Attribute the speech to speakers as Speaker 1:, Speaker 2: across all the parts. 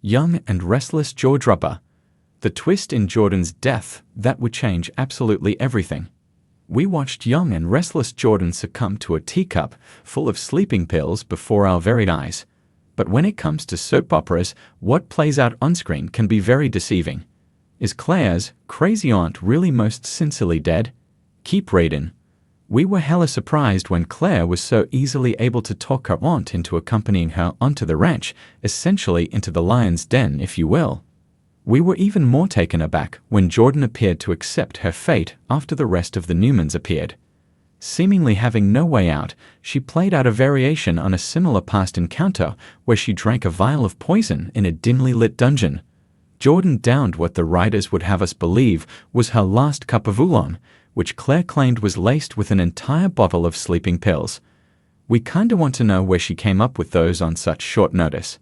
Speaker 1: Young and Restless jaw-dropper. The twist in Jordan's death that would change absolutely everything. We watched young and restless Jordan succumb to a teacup full of sleeping pills before our very eyes. But when it comes to soap operas, what plays out on screen can be very deceiving. Is Claire's crazy aunt really most sincerely dead? Keep reading. We were hella surprised when Claire was so easily able to talk her aunt into accompanying her onto the ranch, essentially into the lion's den, if you will. We were even more taken aback when Jordan appeared to accept her fate after the rest of the Newmans appeared. Seemingly having no way out, she played out a variation on a similar past encounter where she drank a vial of poison in a dimly lit dungeon. Jordan downed what the writers would have us believe was her last cup of oolong, which Claire claimed was laced with an entire bottle of sleeping pills. We kinda want to know where she came up with those on such short notice.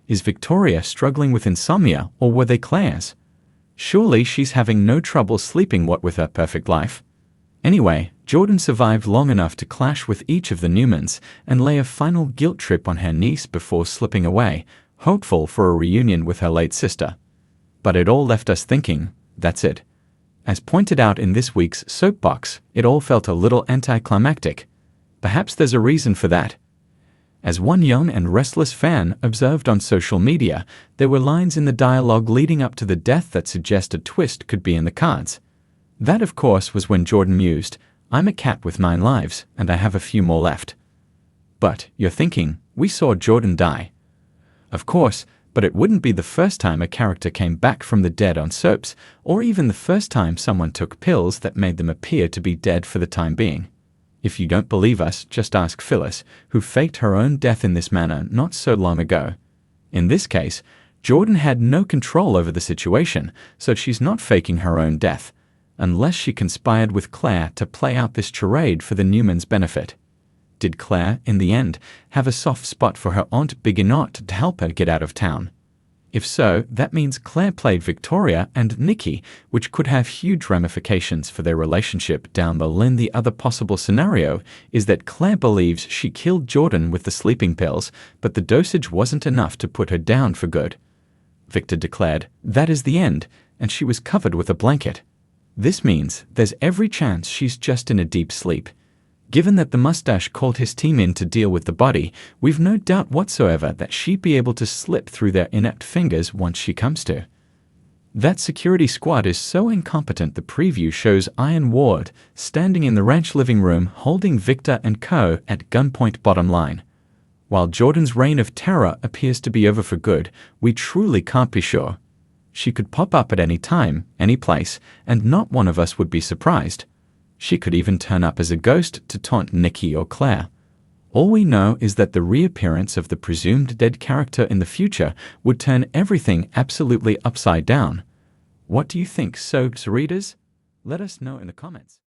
Speaker 1: Is Victoria struggling with insomnia, or were they Claire's? Surely she's having no trouble sleeping, what with her perfect life. Anyway, Jordan survived long enough to clash with each of the Newmans and lay a final guilt trip on her niece before slipping away, hopeful for a reunion with her late sister. But it all left us thinking, that's it. As pointed out in this week's soapbox, it all felt a little anticlimactic. Perhaps there's a reason for that. As one Young and Restless fan observed on social media, there were lines in the dialogue leading up to the death that suggest a twist could be in the cards. That, of course, was when Jordan mused, "I'm a cat with 9 lives, and I have a few more left." But, you're thinking, we saw Jordan die. Of course, but it wouldn't be the first time a character came back from the dead on soaps, or even the first time someone took pills that made them appear to be dead for the time being. If you don't believe us, just ask Phyllis, who faked her own death in this manner not so long ago. In this case, Jordan had no control over the situation, so she's not faking her own death, unless she conspired with Claire to play out this charade for the Newmans' benefit. Did Claire, in the end, have a soft spot for her aunt big enough to help her get out of town? If so, that means Claire played Victoria and Nikki, which could have huge ramifications for their relationship down the line. The other possible scenario is that Claire believes she killed Jordan with the sleeping pills, but the dosage wasn't enough to put her down for good. Victor declared, "That is the end," and she was covered with a blanket. This means there's every chance she's just in a deep sleep. Given that the mustache called his team in to deal with the body, we've no doubt whatsoever that she'd be able to slip through their inept fingers once she comes to. That security squad is so incompetent the preview shows Iron Ward standing in the ranch living room holding Victor and co. at gunpoint. Bottom line. While Jordan's reign of terror appears to be over for good, we truly can't be sure. She could pop up at any time, any place, and not one of us would be surprised. She could even turn up as a ghost to taunt Nikki or Claire. All we know is that the reappearance of the presumed dead character in the future would turn everything absolutely upside down. What do you think, soaps readers? Let us know in the comments.